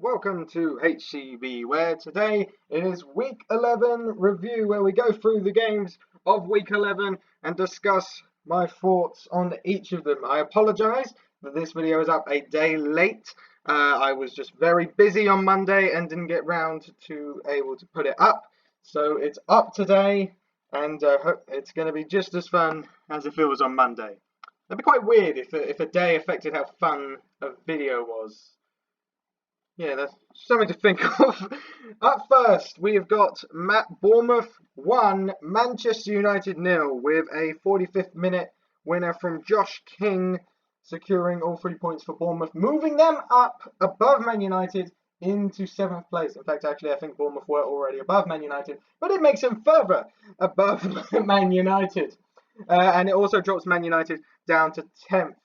welcome to HCB, where today it is Week 11 review, where we go through the games of Week 11 and discuss my thoughts on each of them. I apologise that this video is up a day late. I was just very busy on Monday and didn't get round to able to put it up. So it's up today, and it's going to be just as fun as if it was on Monday. It'd be quite weird if a day affected how fun a video was. Yeah, that's something to think of. Up first, we have got Bournemouth 1, Manchester United 0, with a 45th minute winner from Josh King, securing all 3 points for Bournemouth, moving them up above Man United into 7th place. In fact, actually, I think Bournemouth were already above Man United, but it makes them further above Man United. And it also drops Man United down to 10th.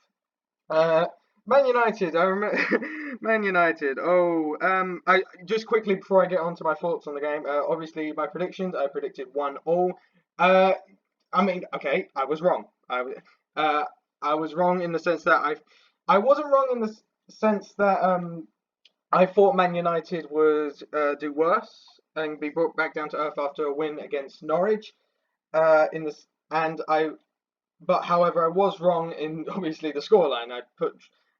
Man United, I remember Man United. I just quickly before I get on to my thoughts on the game. Obviously, my predictions. I predicted 1-1. I was wrong. I was wrong in the sense that I wasn't wrong in the sense that I thought Man United would do worse and be brought back down to earth after a win against Norwich. But however, I was wrong in obviously the scoreline.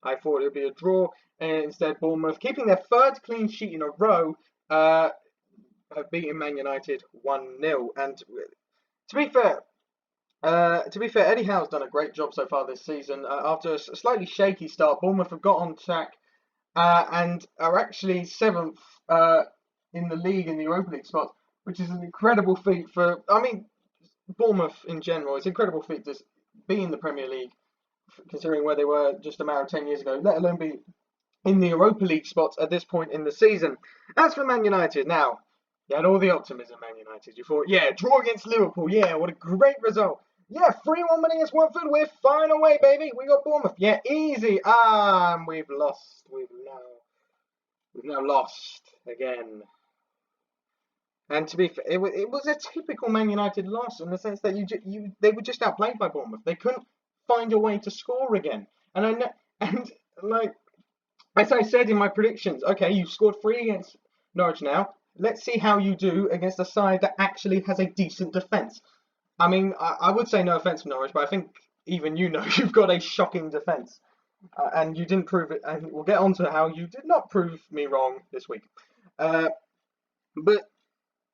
I thought it would be a draw, and instead Bournemouth, keeping their third clean sheet in a row, have beaten Man United 1-0. And to be fair, Eddie Howe's done a great job so far this season. After a slightly shaky start, Bournemouth have got on track and are actually 7th in the league in the Europa League spot, which is an incredible feat for. I mean, Bournemouth in general, it's an incredible feat to be in the Premier League, considering where they were just a matter of 10 years ago, let alone be in the Europa League spots at this point in the season. As for Man United, now, you had all the optimism, Man United. You thought, yeah, draw against Liverpool, yeah, what a great result. Yeah, 3-1 winning against Watford, we're far and away, baby. We got Bournemouth. Yeah, easy. And we've lost. We've now lost again. And to be fair, it was a typical Man United loss in the sense that they were just outplayed by Bournemouth. They couldn't find a way to score again. And as I said in my predictions, okay, you've scored 3 against Norwich now. Let's see how you do against a side that actually has a decent defence. I mean, I would say no offence to Norwich, but I think even you know you've got a shocking defence. And you didn't prove it. And we'll get on to how you did not prove me wrong this week. Yeah,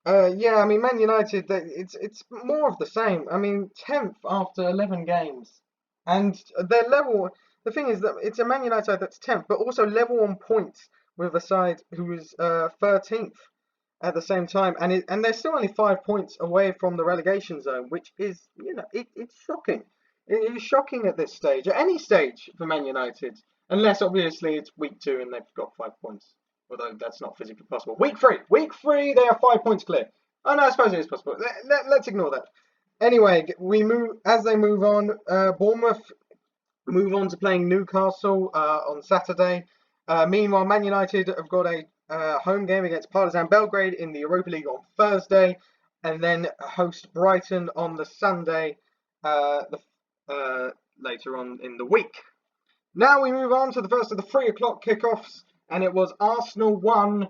I mean, Man United, it's more of the same. I mean, 10th after 11 games. And their level, the thing is that it's a Man United side that's 10th, but also level on points with a side who is 13th at the same time. And they're still only 5 points away from the relegation zone, which is, it's shocking. It is shocking at this stage, at any stage for Man United, unless obviously it's week 2 and they've got 5 points. Although that's not physically possible. Week 3, they are 5 points clear. Oh no, I suppose it is possible. Let's ignore that. Anyway, they move on. Bournemouth move on to playing Newcastle on Saturday. Meanwhile, Man United have got a home game against Partizan Belgrade in the Europa League on Thursday, and then host Brighton on the Sunday later on in the week. Now we move on to the first of the 3 o'clock kickoffs. And it was Arsenal 1,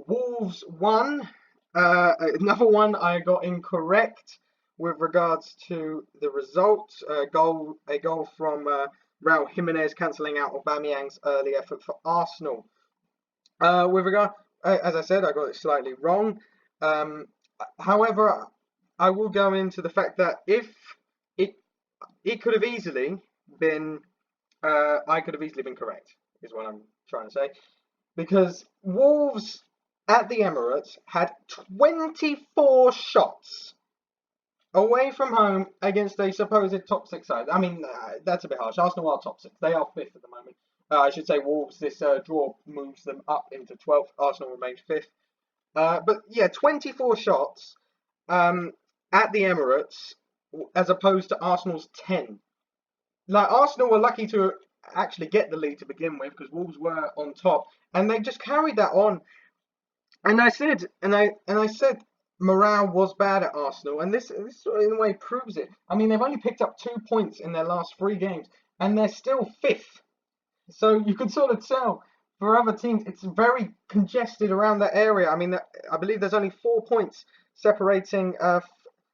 Wolves 1. Another one I got incorrect with regards to the result. A goal from Raul Jimenez cancelling out Aubameyang's early effort for Arsenal. With regard, as I said, I got it slightly wrong. However, I will go into the fact that if it could have easily been, I could have easily been correct, is what I'm trying to say. Because Wolves at the Emirates had 24 shots away from home against a supposed top 6 side. I mean, that's a bit harsh. Arsenal are top 6. They are 5th at the moment. I should say Wolves, this draw moves them up into 12th. Arsenal remains 5th. But yeah, 24 shots at the Emirates as opposed to Arsenal's 10. Like, Arsenal were lucky to actually get the lead to begin with because Wolves were on top, and they just carried that on. And I said morale was bad at Arsenal, and this in a way proves it. I mean, they've only picked up 2 points in their last 3 games, and they're still 5th. So you can sort of tell for other teams, it's very congested around that area. I mean, I believe there's only 4 points separating.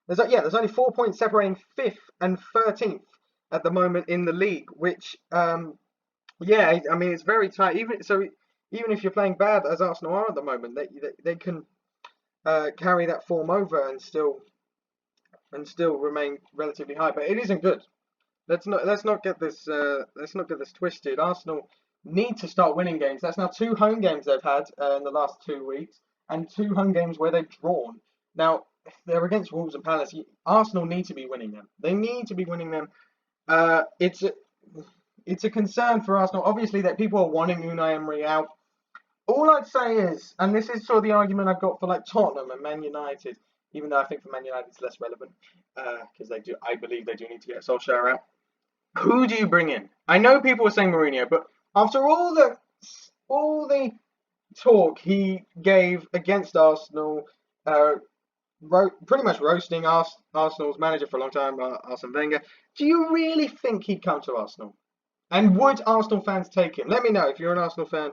There's only 4 points separating fifth and 13th at the moment in the league, which yeah, I mean it's very tight. Even if you're playing bad as Arsenal are at the moment, they can carry that form over and still remain relatively high. But it isn't good. Let's not get this twisted. Arsenal need to start winning games. That's now 2 home games they've had in the last 2 weeks, and 2 home games where they've drawn. Now they're against Wolves and Palace. Arsenal need to be winning them. They need to be winning them. Uh, it's a, it's a concern for Arsenal. Obviously, that people are wanting Unai Emery out. All I'd say is, and this is sort of the argument I've got for like Tottenham and Man United, even though I think for Man United it's less relevant because I believe they do need to get Solskjaer out. Who do you bring in? I know people are saying Mourinho, but after all the talk he gave against Arsenal, uh, pretty much roasting Arsenal's manager for a long time, Arsene Wenger, do you really think he'd come to Arsenal? And would Arsenal fans take him? Let me know if you're an Arsenal fan,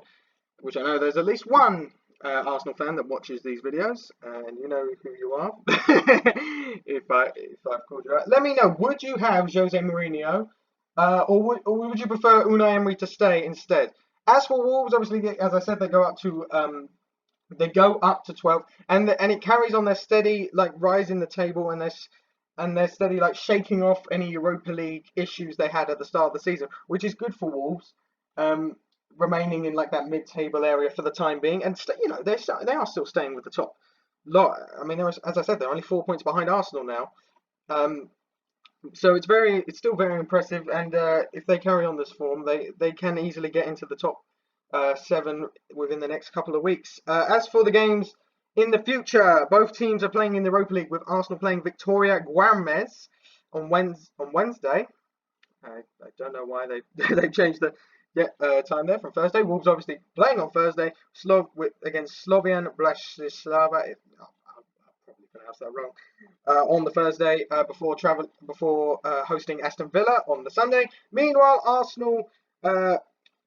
which I know there's at least one Arsenal fan that watches these videos, and you know who you are. If I've called you out, let me know. Would you have Jose Mourinho, or would you prefer Unai Emery to stay instead? As for Wolves, obviously, as I said, they go up to 12, and it carries on their steady like rise in the table, and they're steady like shaking off any Europa League issues they had at the start of the season, which is good for Wolves. Remaining in like that mid-table area for the time being, and they are still staying with the top lot. I mean, as I said, they're only 4 points behind Arsenal now. Um, so it's still very impressive, and if they carry on this form, they can easily get into the top 7 within the next couple of weeks. As for the games in the future, both teams are playing in the Europa League, with Arsenal playing Victoria Guames on Wednesday. I don't know why they changed the time there from Thursday. Wolves obviously playing on Thursday, against Slovian Bratislava. I'll probably pronounce that wrong. On the Thursday before hosting Aston Villa on the Sunday. Meanwhile, Arsenal,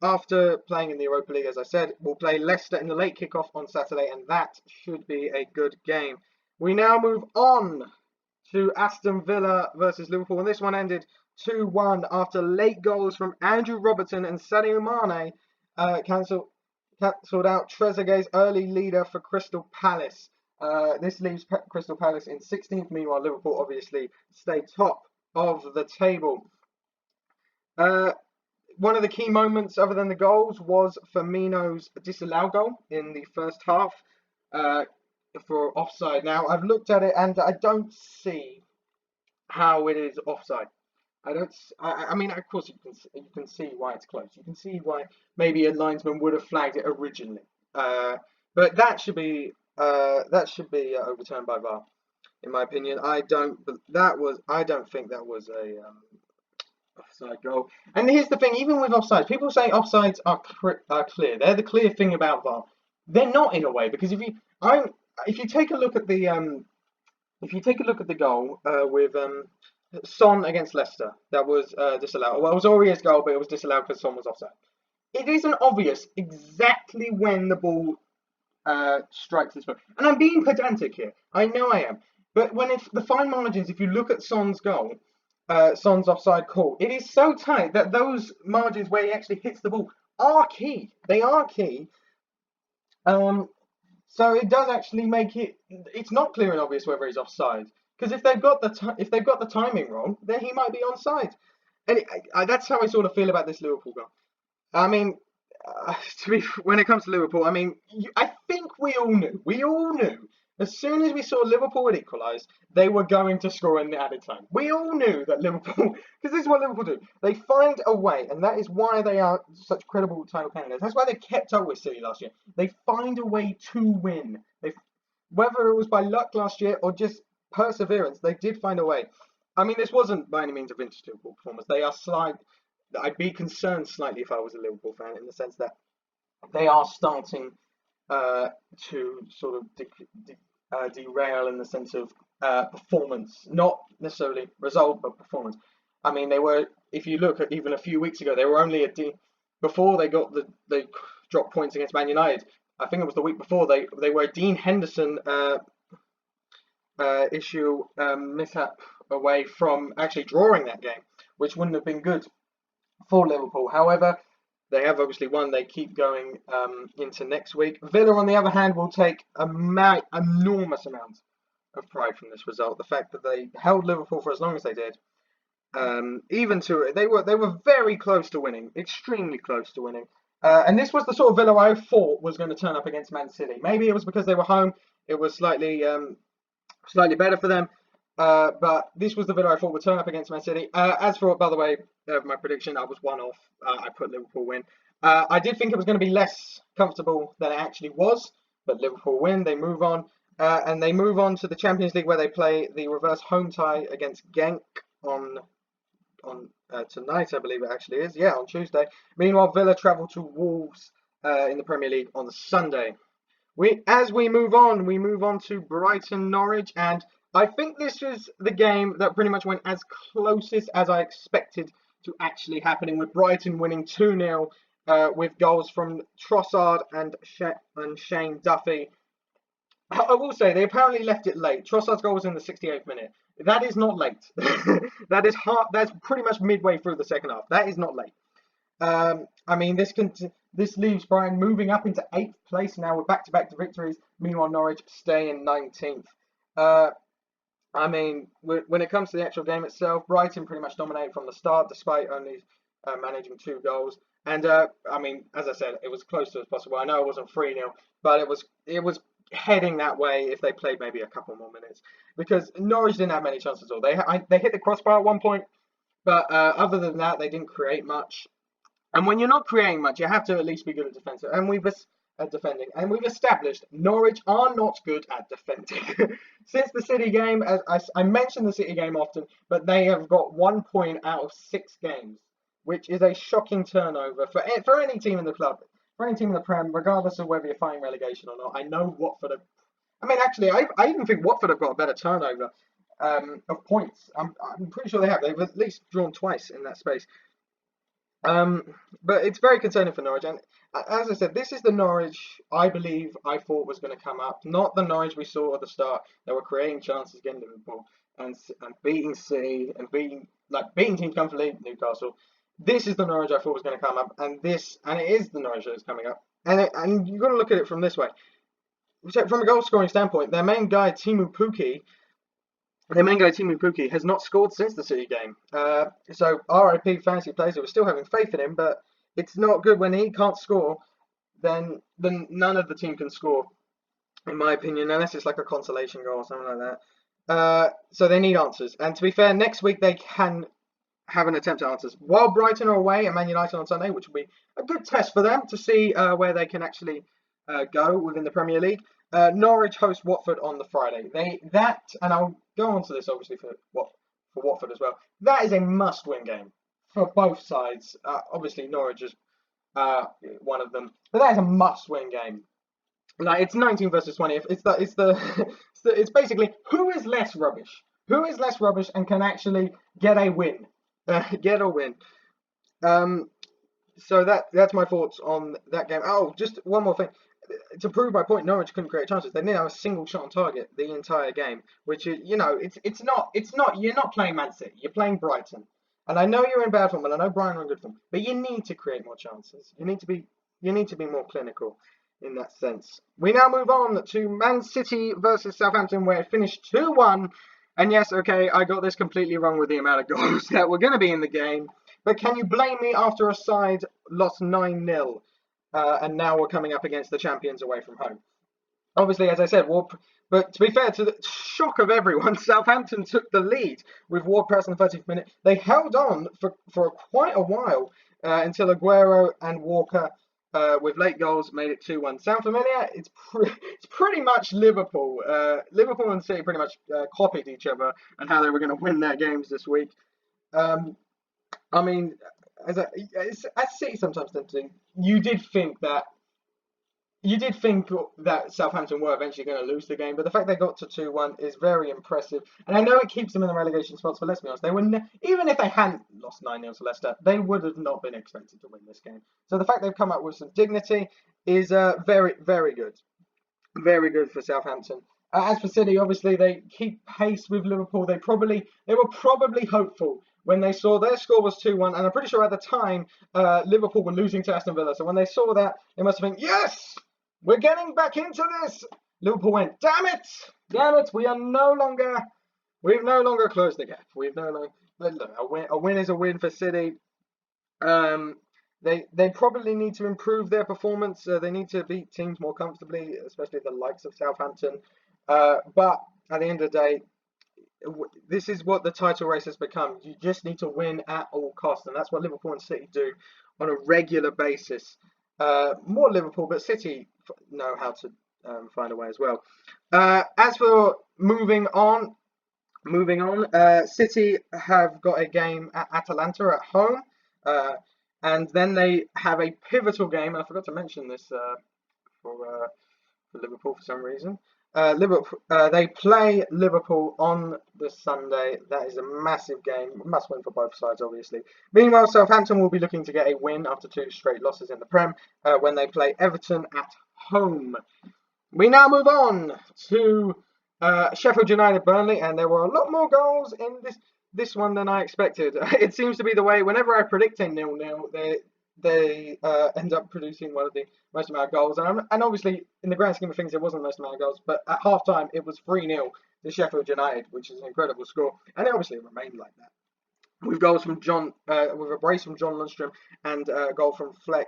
after playing in the Europa League, as I said, will play Leicester in the late kickoff on Saturday, and that should be a good game. We now move on to Aston Villa versus Liverpool, and this one ended 2-1 after late goals from Andrew Robertson and Sadio Mane cancelled out Trezeguet's early leader for Crystal Palace. This leaves Crystal Palace in 16th. Meanwhile, Liverpool obviously stay top of the table. One of the key moments, other than the goals, was Firmino's disallowed goal in the first half for offside. Now, I've looked at it and I don't see how it is offside. I mean, of course, you can see why it's close. You can see why maybe a linesman would have flagged it originally. But that should be overturned by VAR, in my opinion. I don't think that was a offside goal. And here's the thing: even with offsides, people say offsides are clear. They're the clear thing about VAR. They're not, in a way, because if you take a look at the goal with Son against Leicester, that was disallowed. Well, it was Aurier's goal, but it was disallowed because Son was offside. It isn't obvious exactly when the ball strikes this foot. And I'm being pedantic here. I know I am. But the fine margins, if you look at Son's goal, Son's offside call, it is so tight that those margins where he actually hits the ball are key. They are key. So it does actually make it's not clear and obvious whether he's offside. Because if they've got the timing wrong, then he might be onside. And that's how I sort of feel about this Liverpool goal. I mean, when it comes to Liverpool, I mean, I think we all knew, as soon as we saw Liverpool had equalised, they were going to score in the added time. We all knew that Liverpool, because this is what Liverpool do. They find a way, and that is why they are such credible title candidates. That's why they kept up with City last year. They find a way to win. Whether it was by luck last year or just perseverance, they did find a way. I mean, this wasn't by any means a vintage Liverpool performance. I'd be concerned slightly if I was a Liverpool fan, in the sense that they are starting to sort of derail in the sense of performance, not necessarily result, but performance. I mean, if you look at even a few weeks ago, they were only before they got they dropped points against Man United. I think it was the week before they were a Dean Henderson issue mishap away from actually drawing that game, which wouldn't have been good for Liverpool. However, they have obviously won. They keep going into next week. Villa, on the other hand, will take enormous amount of pride from this result. The fact that they held Liverpool for as long as they did, they were very close to winning, extremely close to winning. And this was the sort of Villa I thought was going to turn up against Man City. Maybe it was because they were home. It was slightly better for them. But this was the Villa I thought would turn up against Man City. As for, by the way, my prediction, I was one off. I put Liverpool win. I did think it was going to be less comfortable than it actually was, but Liverpool win. They move on, and they move on to the Champions League, where they play the reverse home tie against Genk on tonight, I believe it actually is. Yeah, on Tuesday. Meanwhile, Villa travel to Wolves in the Premier League on the Sunday. As we move on to Brighton Norwich, and I think this was the game that pretty much went as closest as I expected to actually happening, with Brighton winning 2-0 with goals from Trossard and Shane Duffy. I will say they apparently left it late. Trossard's goal was in the 68th minute. That is not late. That's pretty much midway through the second half. That is not late. I mean, this leaves Brighton moving up into 8th place now with back-to-back victories. Meanwhile, Norwich stay in 19th. I mean, when it comes to the actual game itself, Brighton pretty much dominated from the start, despite only managing 2 goals. And I mean, as I said, it was close to as possible. I know it wasn't 3-0, but it was heading that way if they played maybe a couple more minutes, because Norwich didn't have many chances at all. They hit the crossbar at one point, but other than that, they didn't create much. And when you're not creating much, you have to at least be good at defending. And we've established Norwich are not good at defending. Since the City game, as I mention the City game often, but they have got 1 point out of 6 games, which is a shocking turnover for any team in the club, for any team in the Prem, regardless of whether you're fighting relegation or not. I know Watford I even think Watford have got a better turnover of points. I'm pretty sure they have. They've at least drawn twice in that space. But it's very concerning for Norwich, and as I said, this is the Norwich I thought was going to come up, not the Norwich we saw at the start that were creating chances against Liverpool and beating City and beating teams comfortably, Newcastle. This is the Norwich I thought was going to come up, and it is the Norwich that is coming up, and you've got to look at it from this way. From a goal scoring standpoint, their main guy Teemu Pukki has not scored since the City game. So RIP fantasy players who are still having faith in him, but it's not good when he can't score. Then none of the team can score, in my opinion, unless it's like a consolation goal or something like that. So they need answers. And to be fair, next week they can have an attempt at answers. While Brighton are away at Man United on Sunday, which will be a good test for them to see where they can actually go within the Premier League. Norwich host Watford on the Friday. And I'll go on to this obviously for Watford as well. That is a must-win game for both sides. Obviously Norwich is one of them, but that is a must-win game. Like, it's 19 versus 20. It's basically who is less rubbish, and can actually get a win, get a win. So that's my thoughts on that game. Oh, just one more thing. To prove my point, Norwich couldn't create chances. They didn't have a single shot on target the entire game, which is, it's not. You're not playing Man City. You're playing Brighton, and I know you're in bad form, and I know Brighton are in good form, but you need to create more chances. You need to be more clinical in that sense. We now move on to Man City versus Southampton, where it finished 2-1. And yes, okay, I got this completely wrong with the amount of goals that were going to be in the game. But can you blame me after a side lost 9-0? And now we're coming up against the champions away from home. Obviously, as I said, but to be fair, to the shock of everyone, Southampton took the lead with Ward-Prowse in the 30th minute. They held on for quite a while until Aguero and Walker, with late goals, made it 2-1. Sound familiar? It's pretty much Liverpool. Liverpool and City pretty much copied each other and how they were going to win their games this week. I mean, as City sometimes tend to do, you did think that you did think that Southampton were eventually going to lose the game, but the fact they got to 2-1 is very impressive. And I know it keeps them in the relegation spots, but let's be honest, they were even if they hadn't lost 9-0 to Leicester, they would have not been expected to win this game. So the fact they've come up with some dignity is very, very good. Very good for Southampton. As for City, obviously they keep pace with Liverpool. They were probably hopeful when they saw their score was 2-1, and I'm pretty sure at the time Liverpool were losing to Aston Villa. So when they saw that, they must have been, yes, we're getting back into this. Liverpool went, damn it, we've no longer closed the gap. We've no longer. Look, a win is a win for City. Um, they probably need to improve their performance. They need to beat teams more comfortably, especially the likes of Southampton. But at the end of the day, this is what the title race has become. You just need to win at all costs, and that's what Liverpool and City do on a regular basis. More Liverpool, but City know how to find a way as well. As for moving on, City have got a game at Atalanta at home, and then they have a pivotal game. I forgot to mention this for Liverpool for some reason. They play Liverpool on the Sunday. That is a massive game, must win for both sides, obviously. Meanwhile, Southampton will be looking to get a win after 2 straight losses in the Prem when they play Everton at home. We now move on to Sheffield United Burnley, and there were a lot more goals in this one than I expected. It seems to be the way whenever I predict a 0-0, they end up producing one of the most amount of goals. And obviously, in the grand scheme of things, it wasn't the most amount of goals, but at half time, it was 3-0 to Sheffield United, which is an incredible score. And it obviously remained like that. With goals from with a brace from John Lundstrom and a goal from Fleck,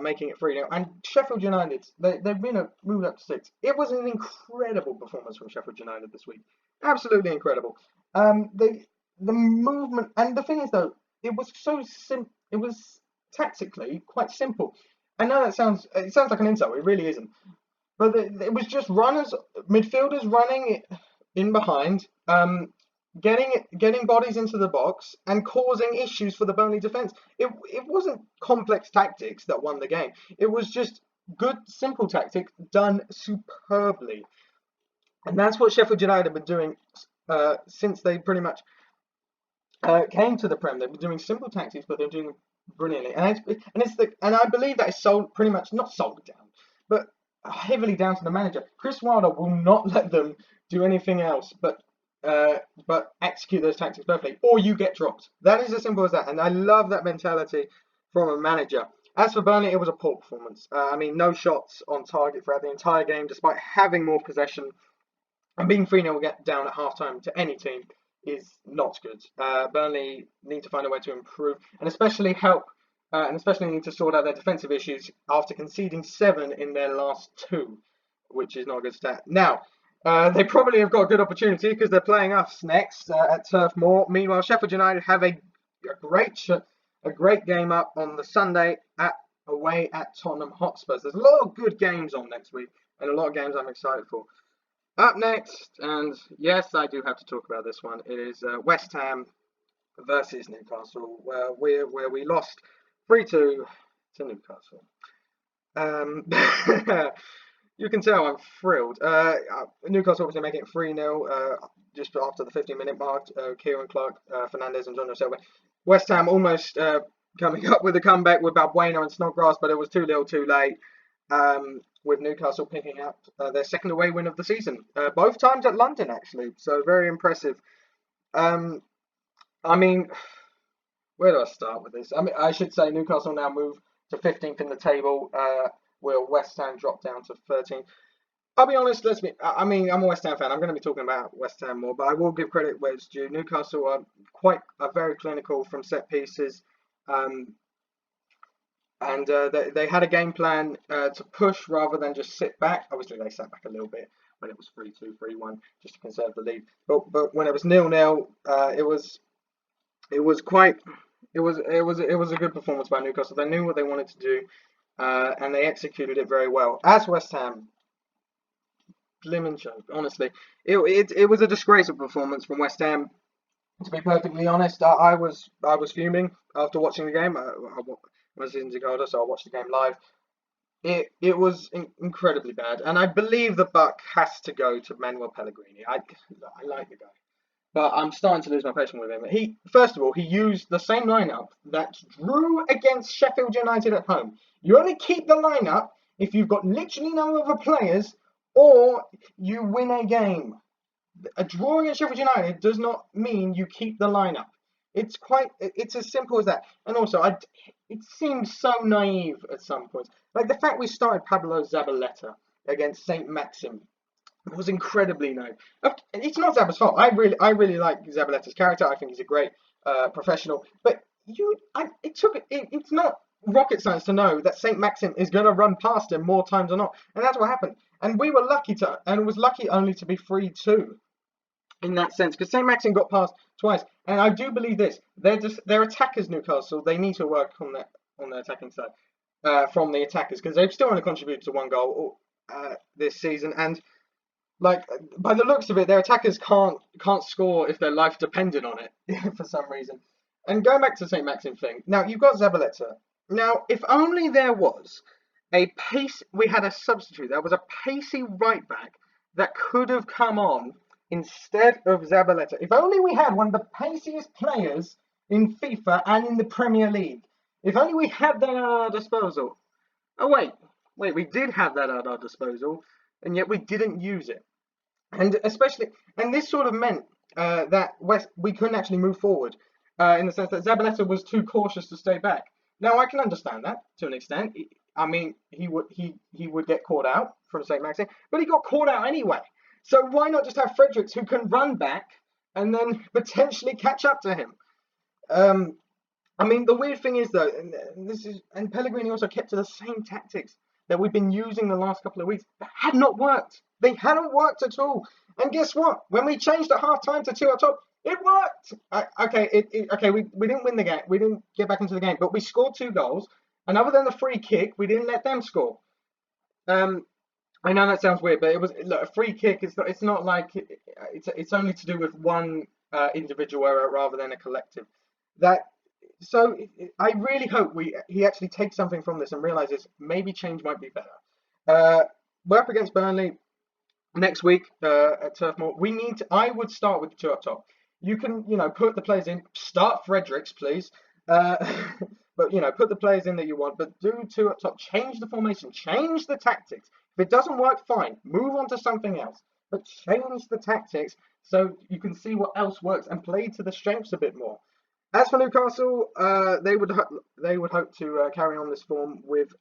making it 3-0. And Sheffield United, they've been moved up to 6. It was an incredible performance from Sheffield United this week. Absolutely incredible. The movement, and the thing is though, it was so simple. It was tactically quite simple. I know it sounds like an insult. It really isn't. But it was just midfielders running in behind, getting bodies into the box and causing issues for the Burnley defence. It wasn't complex tactics that won the game. It was just good, simple tactics done superbly. And that's what Sheffield United have been doing since they pretty much came to the Prem. They've been doing simple tactics, but they're doing brilliantly. And I believe that is pretty much not solely down, but heavily down to the manager. Chris Wilder will not let them do anything else but execute those tactics perfectly, or you get dropped. That is as simple as that. And I love that mentality from a manager. As for Burnley, it was a poor performance. No shots on target throughout the entire game, despite having more possession. And being 3-0 get down at half-time to any team is not good. Burnley need to find a way to improve, and especially need to sort out their defensive issues after conceding 7 in their last 2, which is not a good stat. Now, they probably have got a good opportunity because they're playing us next at Turf Moor. Meanwhile, Sheffield United have a great game up on the Sunday away at Tottenham Hotspurs. There's a lot of good games on next week, and a lot of games I'm excited for. Up next, and yes, I do have to talk about this one. It is West Ham versus Newcastle, where we lost 3-2 to Newcastle. You can tell I'm thrilled. Newcastle obviously making it 3-0 just after the 15-minute mark. Kieran Clark, Fernandez, and John Silva. West Ham almost coming up with a comeback with Balbuena and Snodgrass, but it was too little, too late. With Newcastle picking up their second away win of the season, both times at London actually, so very impressive. Where do I start with this? I should say Newcastle now move to 15th in the table, where West Ham drop down to 13th. I'll be honest, I'm a West Ham fan. I'm going to be talking about West Ham more, but I will give credit where it's due. Newcastle are very clinical from set pieces. And they had a game plan to push rather than just sit back. Obviously, they sat back a little bit when it was 3-2, 3-1, just to conserve the lead. But when it was 0-0, it was a good performance by Newcastle. They knew what they wanted to do, and they executed it very well. As West Ham, blimmin' joke. Honestly, it was a disgraceful performance from West Ham. To be perfectly honest, I was fuming after watching the game. I was in Jakarta, so I watched the game live. it was incredibly bad, and I believe the buck has to go to Manuel Pellegrini. I like the guy, but I'm starting to lose my patience with him. He first of all he used the same lineup that drew against Sheffield United at home. You only keep the lineup if you've got literally no other players, or you win a game. A draw against Sheffield United does not mean you keep the lineup. It's as simple as that. And also, it seems so naive at some points. Like the fact we started Pablo Zabaleta against Saint Maxim was incredibly naive. It's not Zaba's fault. I really like Zabaleta's character. I think he's a great professional. But it's not rocket science to know that Saint Maxim is going to run past him more times than not, and that's what happened. And we were lucky and it was lucky only to be 3-2 in that sense, because St. Maxim got past twice, and I do believe this: they're attackers. Newcastle, they need to work on their attacking side from the attackers, because they've still only contributed to one goal this season, and like by the looks of it, their attackers can't score if their life depended on it for some reason. And going back to the St. Maxim thing, now you've got Zabaleta. Now, if only there was we had a substitute. There was a pacey right back that could have come on instead of Zabaleta. If only we had one of the paciest players in FIFA and in the Premier League. If only we had that at our disposal. Oh, wait, we did have that at our disposal, and yet we didn't use it. And this sort of meant that we couldn't actually move forward in the sense that Zabaleta was too cautious to stay back. Now, I can understand that to an extent. I mean, he would get caught out from St. Maxim, but he got caught out anyway. So why not just have Fredericks, who can run back and then potentially catch up to him? I mean, the weird thing is though, and Pellegrini also kept to the same tactics that we've been using the last couple of weeks. That had not worked. They hadn't worked at all. And guess what? When we changed at half time to 2 up top, it worked. We didn't win the game. We didn't get back into the game, but we scored 2 goals. And other than the free kick, we didn't let them score. I know that sounds weird, but it was a free kick. It's not like it's only to do with one individual error rather than a collective. I really hope he actually takes something from this and realizes maybe change might be better. We're up against Burnley next week at Turf Moor. I would start with the 2 up top. You can put the players in. Start Fredericks, please. But put the players in that you want, but do 2 up top. Change the formation, change the tactics. If it doesn't work, fine. Move on to something else. But change the tactics so you can see what else works and play to the strengths a bit more. As for Newcastle, they would hope to carry on this form with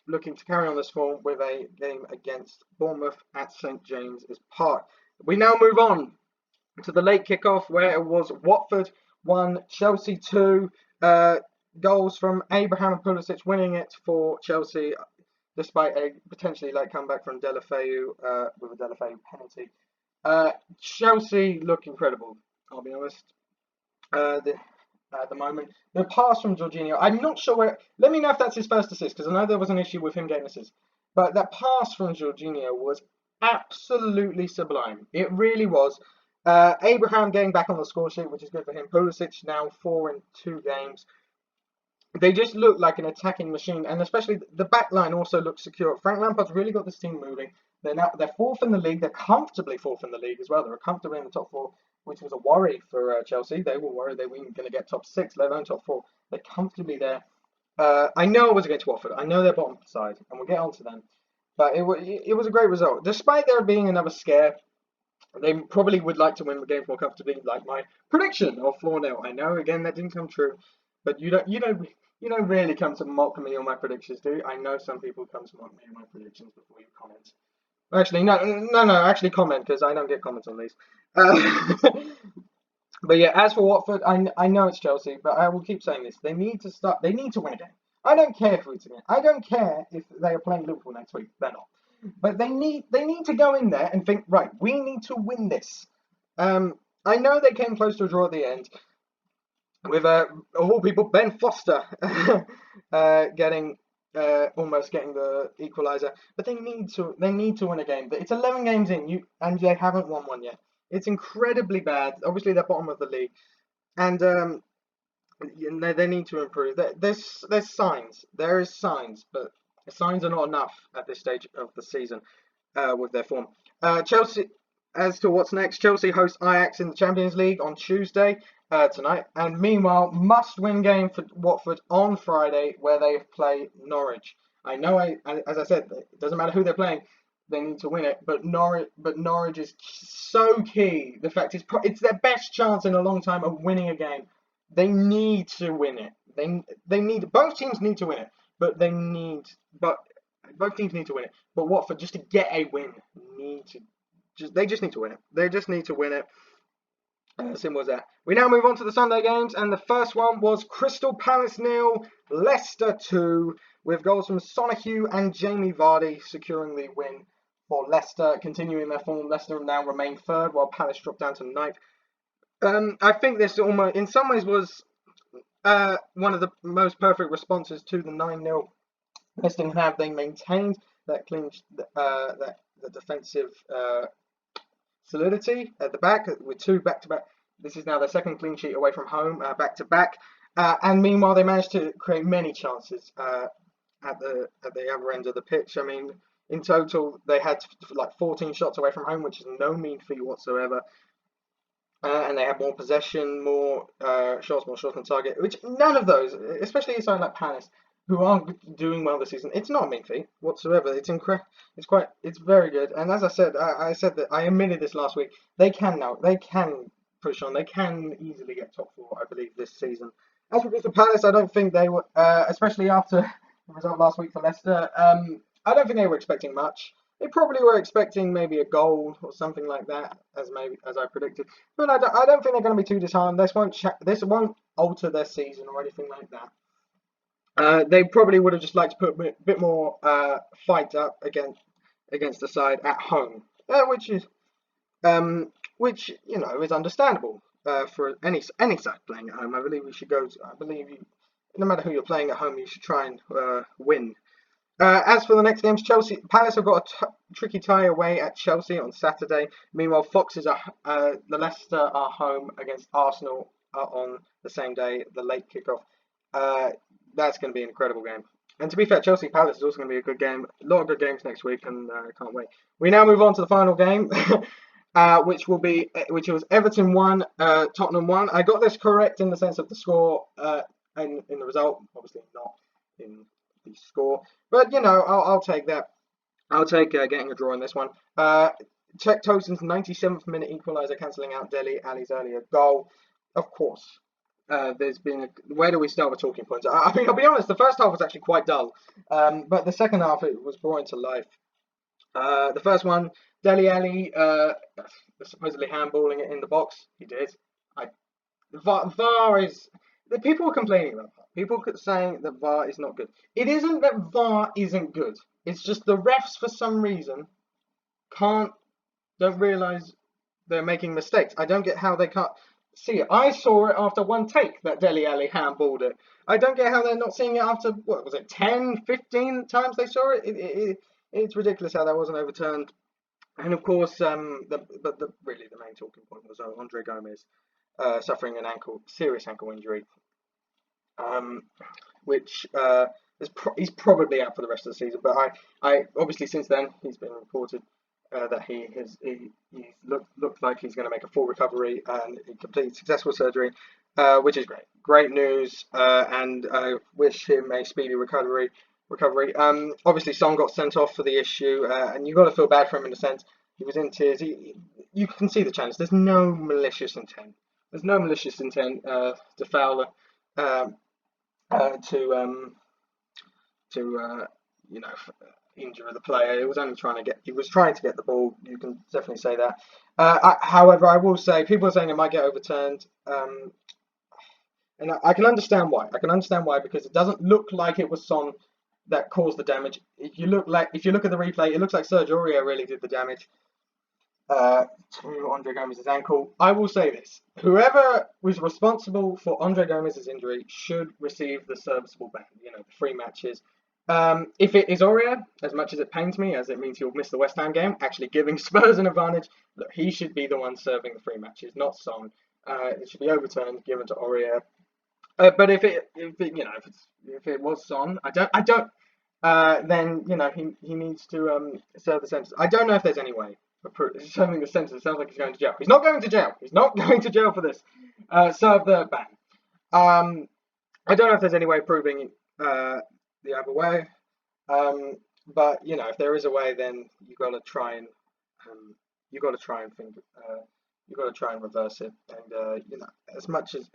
looking to carry on this form with a game against Bournemouth at St James's Park. We now move on to the late kickoff, where it was Watford 1, Chelsea 2. Goals from Abraham and Pulisic winning it for Chelsea, despite a potentially late comeback from Deulofeu with a Deulofeu penalty. Chelsea look incredible, I'll be honest. At the moment, the pass from Jorginho, I'm not sure where. Let me know if that's his first assist, because I know there was an issue with him getting assists. But that pass from Jorginho was absolutely sublime. It really was. Abraham getting back on the score sheet, which is good for him. Pulisic now 4 in 2 games. They just look like an attacking machine, and especially the back line also looks secure. Frank Lampard's really got this team moving. They're 4th in the league. They're comfortably 4th in the league as well. They're comfortably in the top 4, which was a worry for Chelsea. They were worried they weren't going to get top 6, let alone top 4. They're comfortably there. I know it was against Watford. I know they're bottom side, and we'll get on to them. But it was a great result. Despite there being another scare, they probably would like to win the games more comfortably, like my prediction of 4-0. I know, again, that didn't come true, but you don't really come to mock me on my predictions, do you? I know some people come to mock me on my predictions before you comment. Actually, no. Actually, comment, because I don't get comments on these. But yeah, as for Watford, I know it's Chelsea, but I will keep saying this: they need to start. They need to win a game. I don't care if it's a game. I don't care if they are playing Liverpool next week. They're not. But they need to go in there and think, right, we need to win this. I know they came close to a draw at the end with of all people, Ben Foster almost getting the equaliser. But they need to win a game. It's 11 games in, and they haven't won one yet. It's incredibly bad. Obviously, they're bottom of the league, and They need to improve. There's signs. There is signs, but the signs are not enough at this stage of the season with their form. Chelsea. As to what's next, Chelsea host Ajax in the Champions League on Tuesday tonight, and meanwhile, must-win game for Watford on Friday, where they play Norwich. I know, as I said, it doesn't matter who they're playing; they need to win it. But Norwich is so key. The fact is, it's their best chance in a long time of winning a game. They need to win it. They need both teams need to win it, but they need but both teams need to win it. But Watford, just to get a win, need to they just need to win it. They just need to win it. Simple as that. We now move on to the Sunday games, and the first one was Crystal Palace 0, Leicester 2, with goals from Sonahue and Jamie Vardy securing the win for Leicester. Continuing their form, Leicester now remain third, while Palace dropped down to ninth. I think this almost, in some ways, was one of the most perfect responses to the 9-0 Leicester have. They maintained that the defensive solidity at the back with two back-to-back. This is now their second clean sheet away from home, back-to-back. And meanwhile, they managed to create many chances at the other end of the pitch. I mean, in total, they had like 14 shots away from home, which is no mean feat whatsoever. And they had more possession, more shots on target, which none of those, especially a side like Palace, who are doing well this season, it's not a mean feat whatsoever. It's very good. And as I said, I said that I admitted this last week. They can push on. They can easily get top four, I believe, this season. As for Crystal Palace, I don't think they were, especially after the result last week for Leicester. I don't think they were expecting much. They probably were expecting maybe a goal or something like that, as I predicted. But I don't think they're going to be too disheartened. This won't alter their season or anything like that. They probably would have just liked to put a bit more fight up against the side at home, which is understandable for any side playing at home. I believe no matter who you're playing at home, you should try and win. As for the next games, Palace have got a tricky tie away at Chelsea on Saturday. Meanwhile, the Leicester are home against Arsenal on the same day, the late kickoff. That's going to be an incredible game. And to be fair, Chelsea Palace is also going to be a good game. A lot of good games next week, and I can't wait. We now move on to the final game, which was Everton 1, Tottenham 1. I got this correct in the sense of the score and in the result, obviously not in the score. But I'll take that. I'll take getting a draw in this one. Czech Tosin's 97th minute equaliser, cancelling out Dele Alli's earlier goal. Of course. Where do we start with talking points? I mean, I'll be honest, the first half was actually quite dull, but the second half it was brought into life. The first one, Dele Alli supposedly handballing it in the box. He did. VAR is. The people are complaining about VAR. People saying that VAR is not good. It isn't that VAR isn't good. It's just the refs for some reason don't realise they're making mistakes. I don't get how they can't see it. I saw it after one take that Dele Alli handballed it. I don't get how they're not seeing it after, 10, 15 times they saw it? It's ridiculous how that wasn't overturned. And of course, really the main talking point was Andre Gomez suffering an serious ankle injury, which he's probably out for the rest of the season. But I obviously since then he's been reported that he looked like he's going to make a full recovery and complete successful surgery, which is great. Great news, and I wish him a speedy recovery. Obviously, Son got sent off for the issue, and you've got to feel bad for him in a sense. He was in tears. You can see the challenge. There's no malicious intent. There's no malicious intent to foul, injure the player. He was trying to get the ball. You can definitely say that. However, I will say people are saying it might get overturned, and I can understand why. Because it doesn't look like it was Son that caused the damage. If you look at the replay, it looks like Sergio Aurier really did the damage to Andre Gomez's ankle. I will say this: whoever was responsible for Andre Gomez's injury should receive the serviceable ban. The 3 matches. If it is Aurier, as much as it pains me, as it means he'll miss the West Ham game, actually giving Spurs an advantage, look, he should be the one serving the 3 matches, not Son. It should be overturned, given to Aurier. But if it was Son, I don't. Then he needs to serve the sentence. I don't know if there's any way of serving the sentence. It sounds like he's going to jail. He's not going to jail. He's not going to jail for this. Serve the ban. I don't know if there's any way of proving the other way. But if there is a way, then you got to try and you got to try and think. You got to try and reverse it. And as much as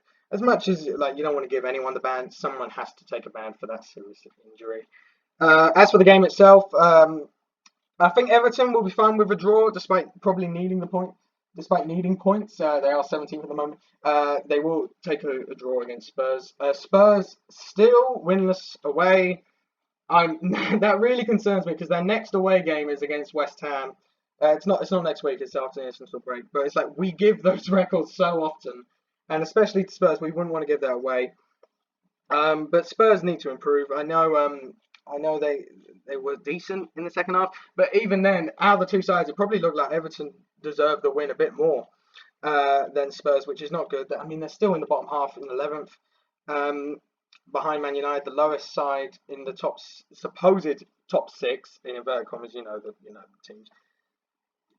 like you don't want to give anyone the ban, someone has to take a ban for that serious injury. As for the game itself, I think Everton will be fine with a draw, despite probably needing the point. Despite needing points, they are 17th at the moment. They will take a draw against Spurs. Spurs still winless away. That really concerns me because their next away game is against West Ham. It's not next week. It's after the international break. But it's like we give those records so often, and especially to Spurs, we wouldn't want to give that away. But Spurs need to improve. I know they were decent in the second half, but even then, out of the two sides, it probably looked like Everton deserved the win a bit more than Spurs, which is not good. I mean, they're still in the bottom half in 11th, behind Man United, the lowest side in the supposed top six in inverted commas. The teams.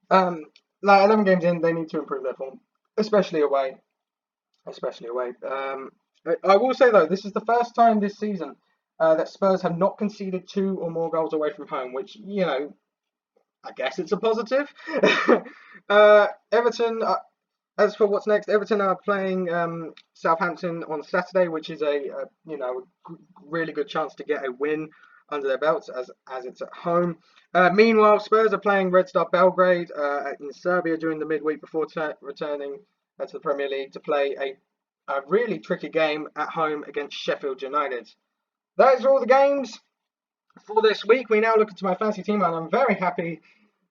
Like 11 games in, they need to improve their form, especially away. Especially away. I will say though, this is the first time this season that Spurs have not conceded 2 or more goals away from home, which I guess it's a positive. Everton. As for what's next, Everton are playing Southampton on Saturday, which is a really good chance to get a win under their belts as it's at home. Meanwhile, Spurs are playing Red Star Belgrade in Serbia during the midweek before returning to the Premier League to play a really tricky game at home against Sheffield United. Those are all the games for this week. We now look into my fantasy team, and I'm very happy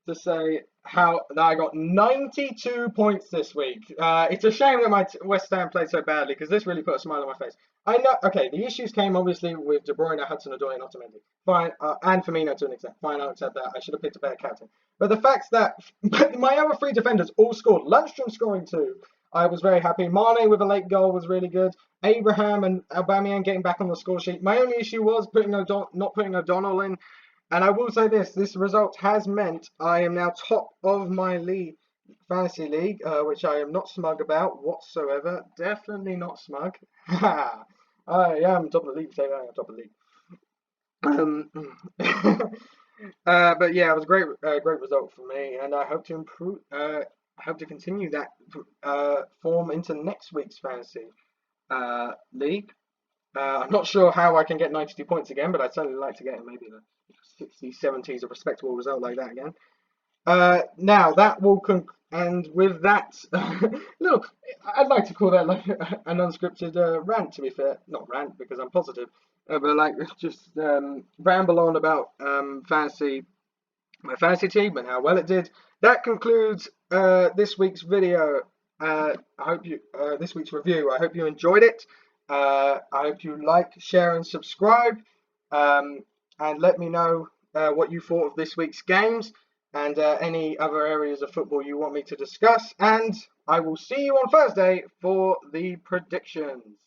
to say that I got 92 points this week. It's a shame that my West Ham played so badly because this really put a smile on my face. I know. Okay, the issues came obviously with De Bruyne, Hudson-Odoi, and Otamendi. Fine, and Firmino to an extent. Fine, I'll accept that. I should have picked a better captain. But the fact that my other 3 defenders all scored, Lundstrom scoring 2, I was very happy. Mane with a late goal was really good. Abraham and Aubameyang getting back on the score sheet. My only issue was not putting O'Donnell in. And I will say this result has meant I am now top of my fantasy league, which I am not smug about whatsoever. Definitely not smug. I am top of the league, so I am top of the league. But yeah, it was a great result for me, and I hope to improve. I hope to continue that form into next week's fantasy league. I'm not sure how I can get 92 points again, but I'd certainly like to get maybe the 60s, 70s, a respectable result like that again. Now that will and with that, look, I'd like to call that like an unscripted rant. To be fair, not rant because I'm positive, but like just ramble on about my fantasy team and how well it did. That concludes this week's video. I hope this week's review. I hope you enjoyed it. I hope you like, share, and subscribe. And let me know what you thought of this week's games and any other areas of football you want me to discuss. And I will see you on Thursday for the predictions.